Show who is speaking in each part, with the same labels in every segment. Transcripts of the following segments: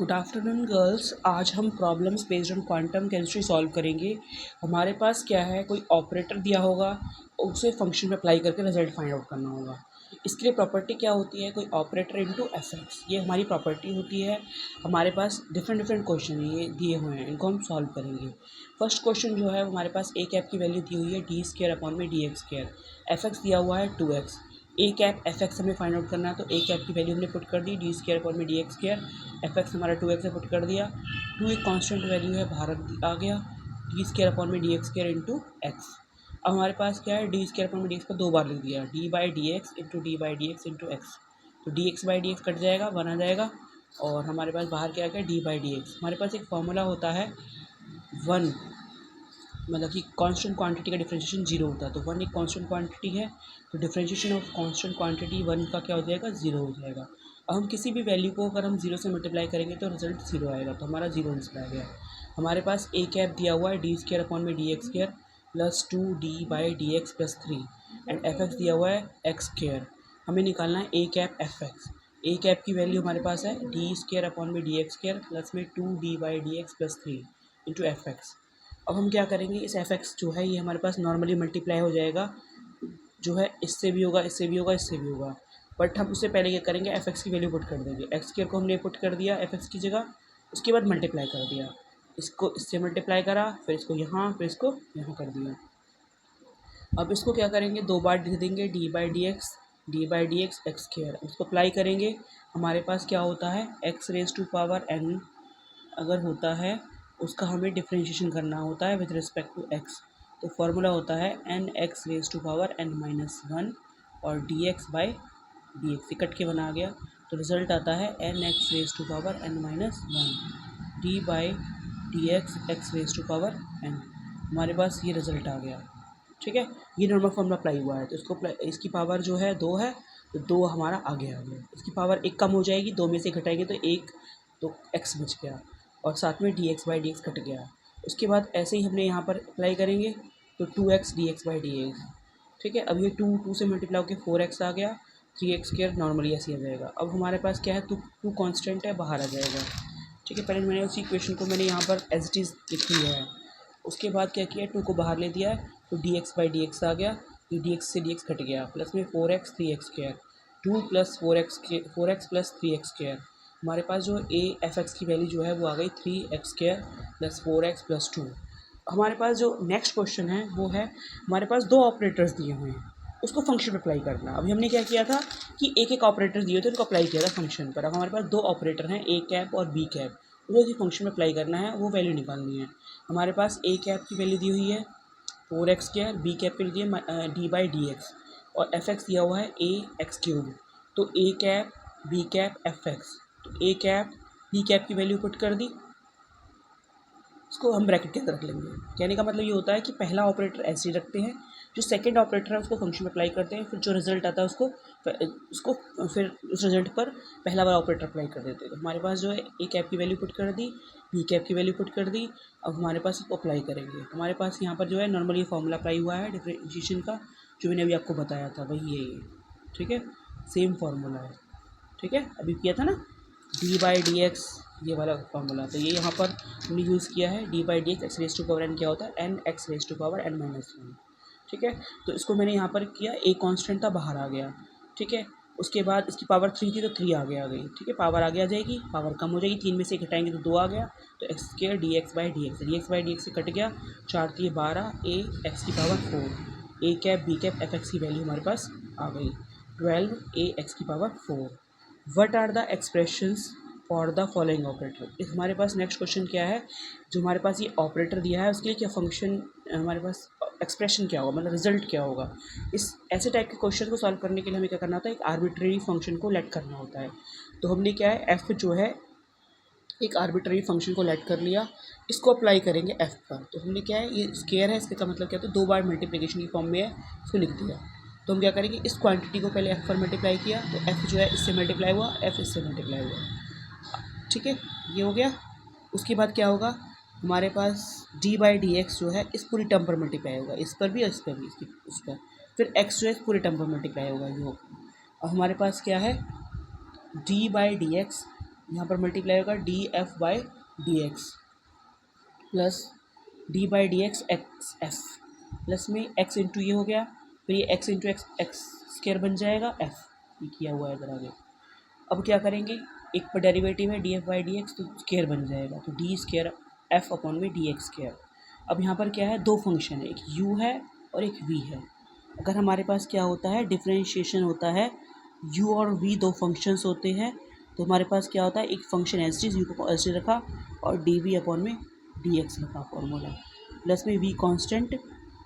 Speaker 1: Good afternoon girls. आज हम problems based on quantum chemistry solve करेंगे। हमारे पास क्या है, कोई ऑपरेटर दिया होगा और उसे फंक्शन में अप्लाई करके रिजल्ट फाइंड आउट करना होगा। इसके लिए प्रॉपर्टी क्या होती है, कोई ऑपरेटर इनटू एफ एक्स, ये हमारी प्रॉपर्टी होती है। हमारे पास डिफरेंट डिफरेंट क्वेश्चन ये दिए हुए हैं, इनको हम सॉल्व करेंगे। फर्स्ट क्वेश्चन जो है हमारे पास ए कैप की वैल्यू दी हुई है डी स्क्वायर अपॉन में d x square. F x दिया हुआ है 2x। ए कैप एफ एक्स हमें फाइंड आउट करना है, तो ए कैप की वैल्यू हमने पुट कर दी डी स्क्वायर अपॉन में d x square. F x हमारा 2x से पुट कर दिया। 2 एक कांस्टेंट वैल्यू है, बाहर आ गया। डी स्क्वायर अपॉन में d x square into x. अब हमारे पास क्या है, डी स्क्वायर अपॉन में डी एक्स को 2 बार लिख दिया, d by d x into d by d x into x. तो d x by d x cut जाएगा, 1 आ जाएगा। और हमारे पास बाहर क्या आ गया, डी बाई डी एक्स। हमारे पास एक फॉर्मूला होता है 1, मतलब कि कांस्टेंट क्वांटिटी का डिफरेंशिएशन 0 होता है। तो 1 एक कांस्टेंट क्वांटिटी है, तो डिफरेंशिएशन ऑफ कांस्टेंट क्वांटिटी 1 का क्या हो जाएगा, 0 हो जाएगा। अब हम किसी भी वैल्यू को अगर हम 0 से मल्टीप्लाई करेंगे तो रिजल्ट 0 आएगा, तो हमारा 0 आंसर आ गया। हमारे पास ए कैप दिया हुआ है डी स्क्वायर अपॉन में d x square plus 2d by d x plus 3 and F x दिया हुआ है एक्स स्क्वायर। हमें निकालना है a cap f x. A cap की वैल्यू हमारे पास है डी स्क्वायर अपॉन में डी एक्स स्क्वायर प्लस में 2d by d x plus 3 into F x. अब हम क्या करेंगे, इस एफ एक्स जो है ये हमारे पास नॉर्मली मल्टीप्लाई हो जाएगा, जो है इससे भी होगा, इससे भी होगा, इससे भी होगा। बट हम उससे पहले क्या करेंगे, एफ एक्स की वैल्यू पुट कर देंगे। एक्स स्क्वायर को हमने पुट कर दिया एफ एक्स की जगह, उसके बाद मल्टीप्लाई कर दिया। इसको इससे मल्टीप्लाई करा, फिर इसको यहाँ, फिर इसको यहाँ कर दिया। अब इसको क्या करेंगे, 2 बार लिख देंगे, d by d x x square. इसको अप्लाई करेंगे, हमारे पास क्या होता है, x raise to power n अगर होता है उसका हमें डिफ्रेंशिएशन करना होता है विद रिस्पेक्ट टू एक्स। तो फार्मूला होता है n x raise to power n minus 1 और d x by d x, cut के बना गया। तो रिजल्ट आता है n x raise to power n minus 1 D by d x x raise to power n. हमारे पास ये रिजल्ट आ गया। ठीक है, ये नॉर्मल फॉर्मूला अप्लाई हुआ है, तो इसकी पावर जो है 2 है, तो 2 हमारा आगे आ गया। इसकी पावर 1 कम हो जाएगी, 2 में से घटाएंगे तो 1, तो एक्स बच गया और साथ में d x by d x cut गया। उसके बाद ऐसे ही हमने यहाँ पर अप्लाई करेंगे, तो 2x D x by d x. ठीक है, अब ये 2 से मल्टीप्लाई होकर 4x आ गया, 3x स्क्वायर नॉर्मली ऐसे आ जाएगा। अब हमारे पास क्या है, टू कांस्टेंट है, बाहर आ जाएगा। ठीक है, पहले मैंने उसी इक्वेशन को मैंने यहाँ पर एज इट इज़ लिख लिया है। उसके बाद क्या किया, 2 को बाहर ले दिया है, तो d x by d x आ गया, ये डी एक्स से डी एक्स कट गया, प्लस में 4x 3x square, 2 plus 4x plus 3x square. हमारे पास जो ए एफ एक्स की वैल्यू जो है वो आ गई 3x square plus 4x plus 2। हमारे पास जो नेक्स्ट क्वेश्चन है वो है, हमारे पास 2 ऑपरेटर्स दिए हुए हैं, उसको फंक्शन पे अप्लाई करना। अभी हमने क्या किया था कि एक एक ऑपरेटर दिए थे, उनको अप्लाई किया था फंक्शन पर। अब हमारे पास 2 ऑपरेटर हैं, ए कैप और बी कैप, उनको किसी फंक्शन में अप्लाई करना है, वो वैल्यू निकालनी है। हमारे पास ए कैप की वैल्यू दी हुई है 4x स्क्वायर, बी कैप के लिए डी बाई डी एक्स, और एफ एक्स दिया हुआ है ए एक्स क्यूब। तो a cap b cap f x, तो ए कैप बी कैप की वैल्यू पुट कर दी, इसको हम ब्रैकेट के अंदर रख लेंगे। कहने का मतलब ये होता है कि पहला ऑपरेटर ऐसे ही रखते हैं, जो सेकंड ऑपरेटर है उसको फंक्शन में अप्लाई करते हैं, फिर जो रिजल्ट आता है उसको फिर उस रिजल्ट पर पहला वाला ऑपरेटर अप्लाई कर देते हैं। तो हमारे पास जो है ए कैप की वैल्यू पुट कर दी, बी कैप की वैल्यू पुट कर दी। अब हमारे पास इसको अप्लाई करेंगे, हमारे पास यहाँ पर जो है नॉर्मली फार्मूला अप्लाई हुआ है डिफरेंशिएशन का, जो मैंने अभी आपको बताया था वही है ये। ठीक है, सेम फार्मूला है। ठीक है, अभी किया था ना, डी बाई डी एक्स ये वाला फार्मूला, तो ये यहाँ पर हमने यूज़ किया है। D by d x x raise to power n क्या होता है, n x raise to power n minus 1। ठीक है, तो इसको मैंने यहाँ पर किया, एक कांस्टेंट था, बाहर आ गया। ठीक है, उसके बाद इसकी पावर 3 थी, तो 3 आगे आ गई। ठीक है, पावर आगे आ जाएगी, पावर कम हो जाएगी, 3 में से घटाएंगे तो 2 आ गया, तो x square d x by d x से कट गया, 4 3 12, ए एक्स की power 4, a cap b cap f x की वैल्यू हमारे पास आ गई 12 ए एक्स की power 4। What are the expressions for the following operator. हमारे पास नेक्स्ट क्वेश्चन क्या है, जो हमारे पास ये ऑपरेटर दिया है उसके लिए क्या फंक्शन, हमारे पास एक्सप्रेशन क्या होगा, मतलब रिजल्ट क्या होगा। इस ऐसे टाइप के क्वेश्चन को सॉल्व करने के लिए हमें क्या करना होता है, एक आर्बिट्रेरी फंक्शन को लेट करना होता है। तो हमने क्या है, एफ जो है एक आर्बिट्रेरी फंक्शन को लेट कर लिया, इसको अप्लाई करेंगे एफ पर। तो हमने क्या है, ये स्केयर है, इसके का मतलब क्या होता है, 2 बार मल्टीप्लिकेशन की फॉर्म में है, इसको लिख दिया। तो हम क्या करेंगे, इस क्वांटिटी को पहले एफ पर मल्टीप्लाई किया, तो एफ जो है इससे मल्टीप्लाई हुआ, एफ इससे मल्टीप्लाई हुआ। ठीक है, ये हो गया। उसके बाद क्या होगा, हमारे पास डी बाई डी एक्स जो है इस पूरी टर्म पर मल्टीप्लाई होगा, इस पर भी और इस पर भी, इस पर फिर एक्स जो है इस पूरे टर्म पर मल्टीप्लाई होगा, ये होगा। अब हमारे पास क्या है, डी बाई डी एक्स यहाँ पर मल्टीप्लाई होगा D F by d x plus D by d x x F plus में एक्स इंटू ये हो गया, फिर ये x into x x square बन जाएगा एफ, ये किया हुआ है इधर आगे। अब क्या करेंगे, एक पर डेरिवेटिव है D F by d x तो स्क्वायर बन जाएगा, तो डी स्क्वायर एफ अपॉन में डी एक्स स्क्वायर। अब यहाँ पर क्या है, दो फंक्शन है, एक यू है और एक वी है। अगर हमारे पास क्या होता है, डिफरेंशिएशन होता है, यू और वी दो फंक्शंस होते हैं, तो हमारे पास क्या होता है, एक फंक्शन एच डी यू को एच डी रखा और डी वी अपॉन में डी एक्स रखा फॉर्मूला, प्लस में v constant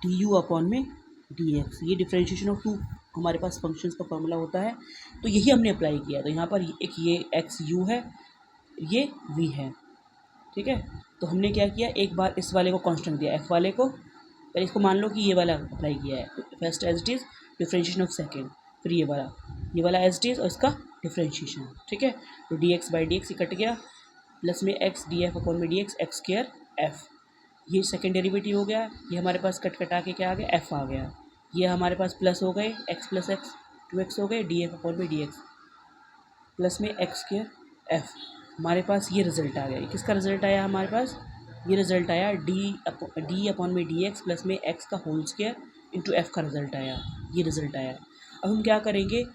Speaker 1: d u upon में डी एक्स। ये डिफरेंशिएशन ऑफ टू हमारे पास फंक्शंस का फॉर्मूला होता है, तो यही हमने अप्लाई किया। तो यहाँ पर एक ये एक्स यू है, ये वी है, ठीक है। तो हमने क्या किया, एक बार इस वाले को कांस्टेंट दिया, एफ वाले को, पहले इसको मान लो कि ये वाला अप्लाई किया है, तो first as it is differentiation of second, फिर ये वाला एज इट इज़ और इसका डिफरेंशिएशन, ठीक है। तो d x by d x cut गया, प्लस में एक्स डी एफ अपॉन में d x x square F, ये सेकेंड डेरिवेटिव हो गया। ये हमारे पास कट कटा के क्या आ गया, एफ आ गया। ये हमारे पास प्लस हो गए, एक्स प्लस एक्स 2x हो गए, डी एफ अपॉन में डी एक्स प्लस में एक्स स्क्वायर एफ। हमारे पास ये रिजल्ट आ गया। ये किसका रिजल्ट आया हमारे पास, ये रिजल्ट आया डी अपॉन में डी एक्स प्लस में एक्स का होल स्क्वायर इंटू एफ का रिजल्ट आया, ये रिजल्ट आया। अब हम क्या करेंगे,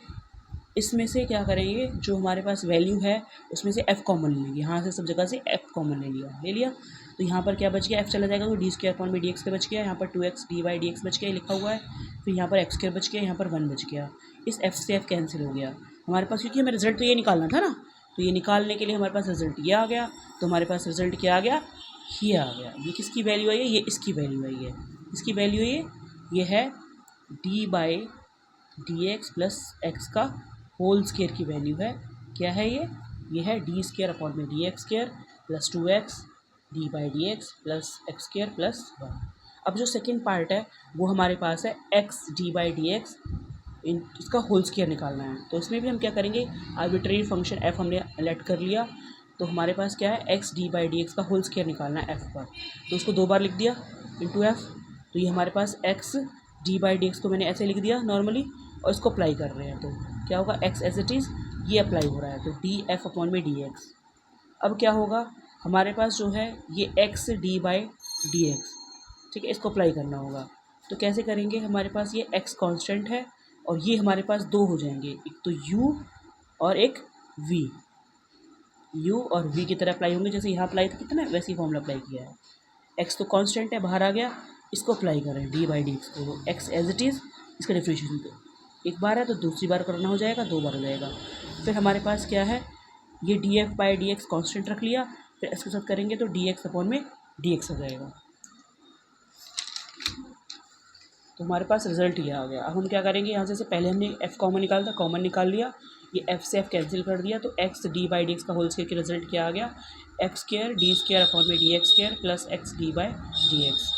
Speaker 1: इसमें से क्या करेंगे, जो हमारे पास वैल्यू है उसमें से f कॉमन लेंगे, यहाँ से सब जगह से f कॉमन ले लिया। तो यहाँ पर क्या बच गया, f चला जाएगा तो डी स्क्वायर अपॉन में डी एक्स का बच गया, यहाँ पर 2x D by d x बच गया लिखा हुआ है, फिर यहाँ पर एक्स स्क्वायर बच गया, यहाँ पर 1 बच गया, इस f से f कैंसिल हो गया हमारे पास, क्योंकि हमें रिजल्ट तो ये निकालना था ना, तो ये निकालने के लिए हमारे पास रिजल्ट ये आ गया। तो हमारे पास रिजल्ट क्या आ गया, ये आ गया। ये किसकी वैल्यू आई है, ये इसकी वैल्यू आई है, इसकी वैल्यू ये है d by d x plus x का होल स्क्वायर की वैल्यू है। क्या है ये है डी स्क्वायर अपॉन में d x square plus 2x D by d x plus x square plus 1। अब जो सेकंड पार्ट है वो हमारे पास है x d by d x, इसका होल स्क्वायर निकालना है। तो इसमें भी हम क्या करेंगे, आर्बिट्रेरी फंक्शन f हमने लेट कर लिया, तो हमारे पास क्या है, x d by d x का होल स्क्वायर निकालना है f पर, तो उसको 2 बार लिख दिया इंटू एफ। तो ये हमारे पास x d by d x को मैंने ऐसे लिख दिया नॉर्मली, और इसको अप्लाई कर रहे हैं, तो क्या होगा, एक्स एज इट इज़ ये अप्लाई हो रहा है, तो डी एफ अपॉन में डी एक्स। अब क्या होगा, हमारे पास जो है ये x d by d x, ठीक है, इसको अप्लाई करना होगा। तो कैसे करेंगे, हमारे पास ये एक्स कांस्टेंट है और ये हमारे पास दो हो जाएंगे, एक तो u और एक v, u और v की तरह अप्लाई होंगे, जैसे यहाँ अप्लाई था कितना वैसे ही फॉर्मूला अप्लाई किया है। x तो कांस्टेंट है, बाहर आ गया, इसको अप्लाई करें डी बाई डी एक्स को, x एज इट इज़, इसका डिफरेंशिएशन तो एक बार है तो दूसरी बार करना हो जाएगा, 2 बार हो जाएगा। फिर हमारे पास क्या है, ये D F by d x constant रख लिया, फिर इसके साथ करेंगे तो डी एक्स अपॉन में डी एक्स हो जाएगा। तो हमारे पास रिजल्ट ये आ गया। अब हम क्या करेंगे, यहाँ से पहले हमने f कॉमन निकाला था, कॉमन निकाल लिया, ये f से f कैंसिल कर दिया, तो x d by d x का होल स्क्वायर के रिजल्ट क्या आ गया, x square d square upon में d x square plus x d by d x.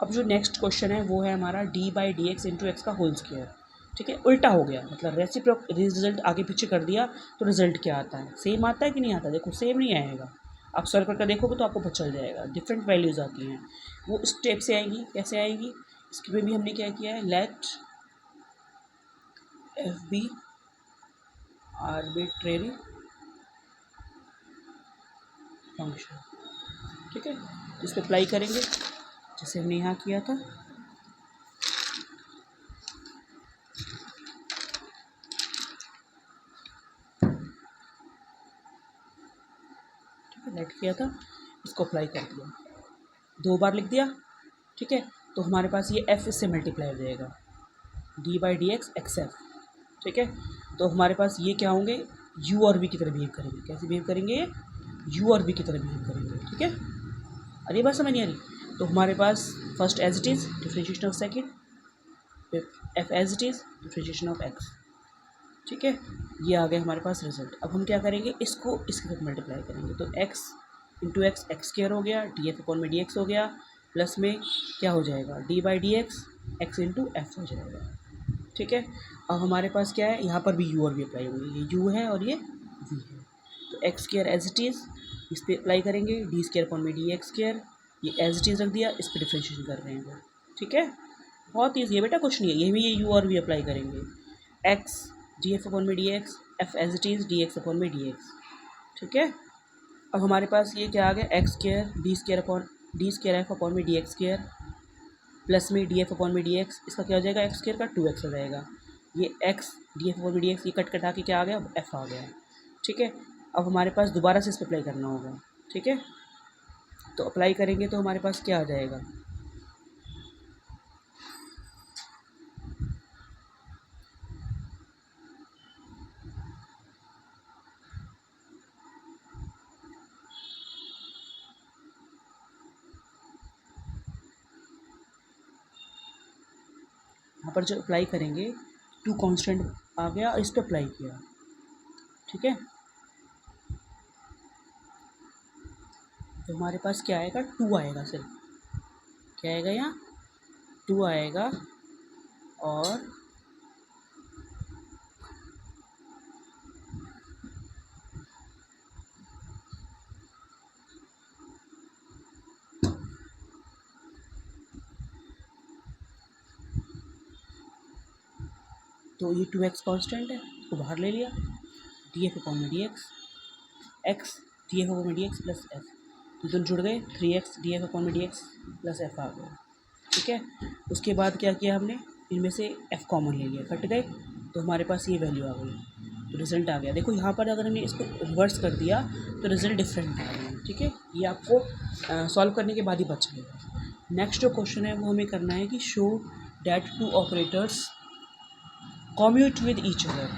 Speaker 1: अब जो नेक्स्ट क्वेश्चन है वो है हमारा d by d x into x का होल स्क्वायर, ठीक है, उल्टा हो गया, मतलब रेसिप्रोक रिजल्ट आगे पीछे कर दिया, तो रिजल्ट क्या आता है, सेम आता है कि नहीं आता, देखो सेम नहीं आएगा, आप सॉल्व करके देखोगे तो आपको पता चल जाएगा, डिफरेंट वैल्यूज़ आती हैं, वो स्टेप से आएंगी। कैसे आएगी, इसके में भी हमने क्या किया है, let f be arbitrary function, ठीक है, इस पर अप्लाई करेंगे जैसे हमने यहाँ किया था। ठीक है, लेट किया था, इसको अप्लाई कर दिया, 2 बार लिख दिया, ठीक है। तो हमारे पास ये f इससे मल्टीप्लाई हो जाएगा, D by d x x F, ठीक है। तो हमारे पास ये क्या होंगे, u और v की तरह बिहेव करेंगे। कैसे बिहेव करेंगे, ये u और v की तरह बिहेव करेंगे, ठीक है। अरे बात समझ नहीं आ रही, तो हमारे पास first as it is differentiation of second, फिर f as it is differentiation of x, ठीक है। ये आ गया हमारे पास रिजल्ट। अब हम क्या करेंगे, इसको इसके साथ मल्टीप्लाई करेंगे, तो x into x x square हो गया, डी एफ अपॉन में डी एक्स हो गया, प्लस में क्या हो जाएगा, D by d x x into F हो जाएगा, ठीक है। अब हमारे पास क्या है, यहाँ पर भी u और v अप्लाई होंगे, ये u है और ये v है, तो x square as it is इस पर अप्लाई करेंगे, डी स्क्वायर अपॉन में डी एक्स स्क्वायर, ये एज इट इज़ रख दिया, इस पर डिफरेंशिएशन कर रहे हैं, ठीक है। बहुत ईजी है बेटा, कुछ नहीं है, ये भी ये u और v अप्लाई करेंगे, एक्स डी एफ अपॉन में d x, f as it is d x upon में डी एक्स, ठीक है। अब हमारे पास ये क्या आ गया, x square d square f upon में डी एक्स स्क्र प्लस में डी एफ अपॉन में डी एक्स, इसका क्या हो जाएगा, एक्स स्क्र का 2x हो जाएगा। ये एक्स डी एफ अपॉन में डी एक्स ये कट कटा के क्या आ गया, एफ आ गया। ठीक है, अब हमारे पास दोबारा से इस पर अप्लाई करना होगा। ठीक है, तो अप्लाई करेंगे तो हमारे पास क्या आ जाएगा, यहाँ पर जो अप्लाई करेंगे टू कांस्टेंट आ गया और इस पर अप्लाई किया। ठीक है, तो हमारे पास क्या आएगा, 2 आएगा, सिर्फ क्या आएगा यहाँ 2 आएगा। और तो ये 2x कांस्टेंट है, इसको बाहर ले लिया, डी एफ अपॉन में d x d f upon में डी एक्स प्लस एफ, तो दोनों जुड़ गए, 3x डी एफ अपॉन में डी एक्स प्लस एफ आ गया। ठीक है, उसके बाद क्या किया हमने, इनमें से f कॉमन ले लिया, कट गए, तो हमारे पास ये वैल्यू आ गई, तो रिज़ल्ट आ गया। देखो यहाँ पर अगर हमने इसको रिवर्स कर दिया तो रिज़ल्ट डिफरेंट आ गया। ठीक है, ये आपको सॉल्व करने के बाद ही पता चलेगा। नेक्स्ट जो क्वेश्चन है वो हमें करना है कि show that 2 operators commute with each other.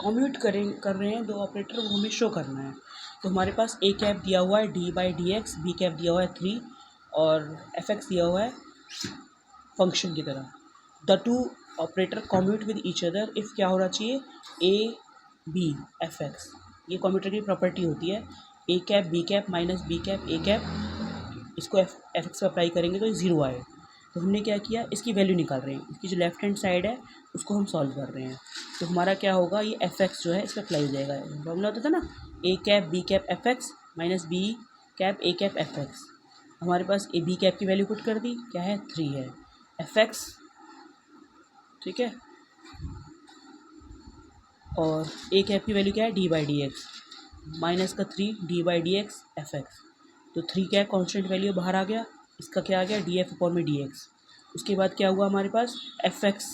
Speaker 1: Commute कर रहे हैं 2 ऑपरेटर, वो हमें शो करना है। तो हमारे पास ए कैप दिया हुआ है d by d x, b cap दिया हुआ है 3 और एफ एक्स दिया हुआ है फंक्शन की तरह। The 2 operator commute with each other if क्या होना चाहिए, ए बी एफ एक्स, ये कॉम्यूटर की प्रॉपर्टी होती है। A cap b cap minus b cap a cap, इसको एफ एक्स पर अप्लाई करेंगे तो 0 आए। तो हमने क्या किया, इसकी वैल्यू निकाल रहे हैं, इसकी जो लेफ्ट हैंड साइड है उसको हम सॉल्व कर रहे हैं। तो हमारा क्या होगा, ये एफ एक्स जो है इस पर अप्लाई हो जाएगा। फॉर्मूला होता था ना, a cap b cap f x minus b cap a cap f x. हमारे पास ए बी कैप की वैल्यू पुट कर दी, क्या है 3 है, एफ एक्स। ठीक है, और ए कैप की वैल्यू क्या है, d by d x minus का 3 D by d x F x. तो 3 क्या है, कॉन्स्टेंट वैल्यू बाहर आ गया, इसका क्या आ गया, डी एफ अपॉन में डी एक्स। उसके बाद क्या हुआ हमारे पास, एफ एक्स